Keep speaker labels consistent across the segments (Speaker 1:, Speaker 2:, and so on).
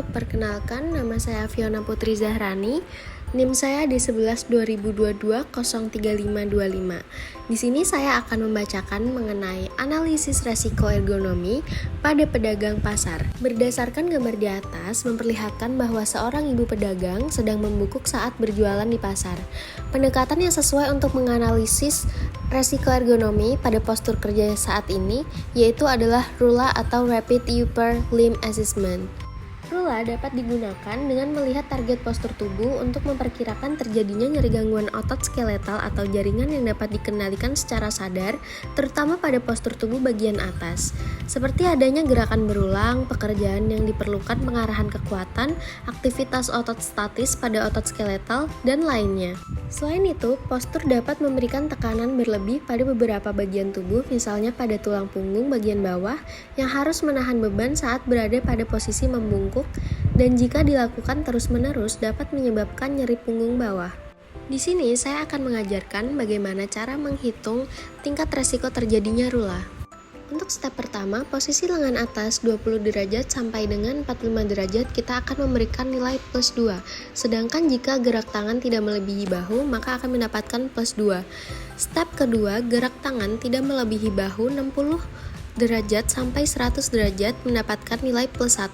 Speaker 1: Halo, perkenalkan nama saya Fiona Putri Zahrani. NIM saya di 11 2022 03525. Di sini saya akan membacakan mengenai analisis resiko ergonomi pada pedagang pasar. Berdasarkan gambar di atas memperlihatkan bahwa seorang ibu pedagang sedang membungkuk saat berjualan di pasar. Pendekatan yang sesuai untuk menganalisis resiko ergonomi pada postur kerja saat ini yaitu adalah RULA atau Rapid Upper Limb Assessment. RULA dapat digunakan dengan melihat target postur tubuh untuk memperkirakan terjadinya nyeri gangguan otot skeletal atau jaringan yang dapat dikendalikan secara sadar, terutama pada postur tubuh bagian atas, seperti adanya gerakan berulang, pekerjaan yang diperlukan pengarahan kekuatan, aktivitas otot statis pada otot skeletal, dan lainnya. Selain itu, postur dapat memberikan tekanan berlebih pada beberapa bagian tubuh, misalnya pada tulang punggung bagian bawah yang harus menahan beban saat berada pada posisi membungkuk, dan jika dilakukan terus-menerus dapat menyebabkan nyeri punggung bawah. Di sini saya akan mengajarkan bagaimana cara menghitung tingkat resiko terjadinya RULA. Untuk step pertama, posisi lengan atas 20 derajat sampai dengan 45 derajat kita akan memberikan nilai plus 2. Sedangkan jika gerak tangan tidak melebihi bahu, maka akan mendapatkan plus 2. Step kedua, gerak tangan tidak melebihi bahu 60 derajat sampai 100 derajat mendapatkan nilai plus 1,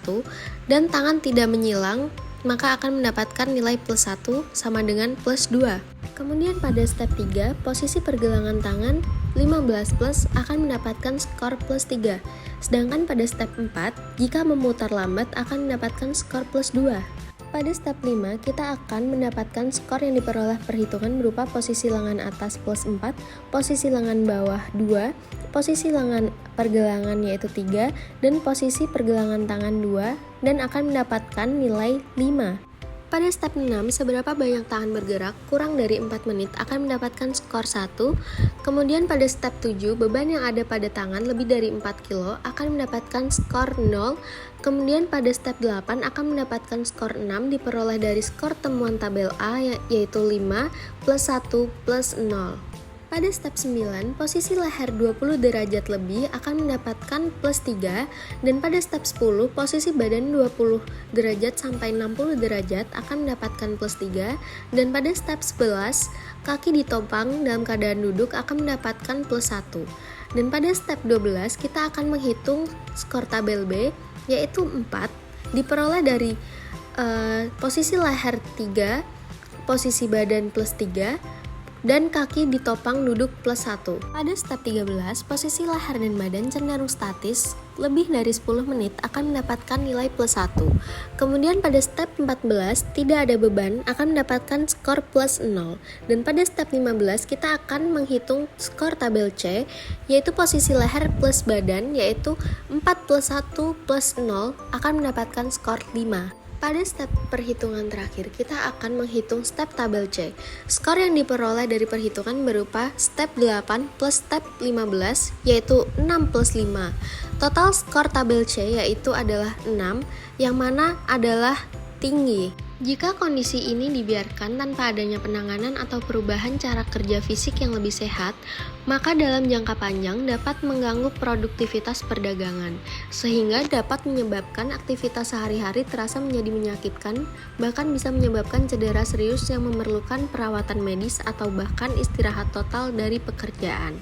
Speaker 1: dan tangan tidak menyilang maka akan mendapatkan nilai plus 1 sama dengan plus 2. Kemudian pada step 3, posisi pergelangan tangan 15 plus akan mendapatkan skor plus 3. Sedangkan pada step 4, jika memutar lambat akan mendapatkan skor plus 2. Pada step 5, kita akan mendapatkan skor yang diperoleh perhitungan berupa posisi lengan atas plus 4, posisi lengan bawah 2, posisi lengan pergelangan yaitu 3, dan posisi pergelangan tangan 2, dan akan mendapatkan nilai 5. Pada step 6, seberapa banyak tangan bergerak kurang dari 4 menit akan mendapatkan skor 1. Kemudian pada step 7, beban yang ada pada tangan lebih dari 4 kilo akan mendapatkan skor 0. Kemudian pada step 8 akan mendapatkan skor 6 diperoleh dari skor temuan tabel A yaitu 5 plus 1 plus 0. Pada step 9, posisi leher 20 derajat lebih akan mendapatkan plus 3, dan pada step 10, posisi badan 20 derajat sampai 60 derajat akan mendapatkan plus 3, dan pada step 11, kaki ditopang dalam keadaan duduk akan mendapatkan plus 1. Dan pada step 12, kita akan menghitung skor tabel B, yaitu 4, diperoleh dari posisi leher 3, posisi badan plus 3, dan kaki ditopang duduk plus 1. Pada step 13, posisi leher dan badan cenderung statis lebih dari 10 menit akan mendapatkan nilai plus 1. Kemudian pada step 14, tidak ada beban akan mendapatkan skor plus 0. Dan pada step 15, kita akan menghitung skor tabel C, yaitu posisi leher plus badan, yaitu 4 plus 1 plus 0 akan mendapatkan skor 5. Pada step perhitungan terakhir, kita akan menghitung step tabel C. Skor yang diperoleh dari perhitungan berupa step 8 plus step 15, yaitu 6 plus 5. Total skor tabel C yaitu adalah 6, yang mana adalah tinggi. Jika kondisi ini dibiarkan tanpa adanya penanganan atau perubahan cara kerja fisik yang lebih sehat, maka dalam jangka panjang dapat mengganggu produktivitas perdagangan, sehingga dapat menyebabkan aktivitas sehari-hari terasa menjadi menyakitkan, bahkan bisa menyebabkan cedera serius yang memerlukan perawatan medis atau bahkan istirahat total dari pekerjaan.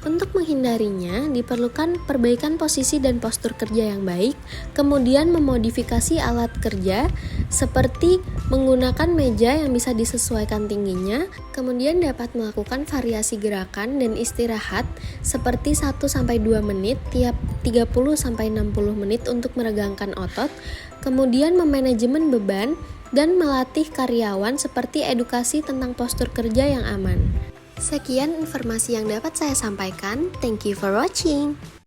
Speaker 1: Untuk menghindarinya, diperlukan perbaikan posisi dan postur kerja yang baik, kemudian memodifikasi alat kerja seperti menggunakan meja yang bisa disesuaikan tingginya, kemudian dapat melakukan variasi gerakan dan istirahat seperti 1-2 menit tiap 30-60 menit untuk meregangkan otot, kemudian memanajemen beban dan melatih karyawan seperti edukasi tentang postur kerja yang aman. Sekian informasi yang dapat saya sampaikan. Thank you for watching.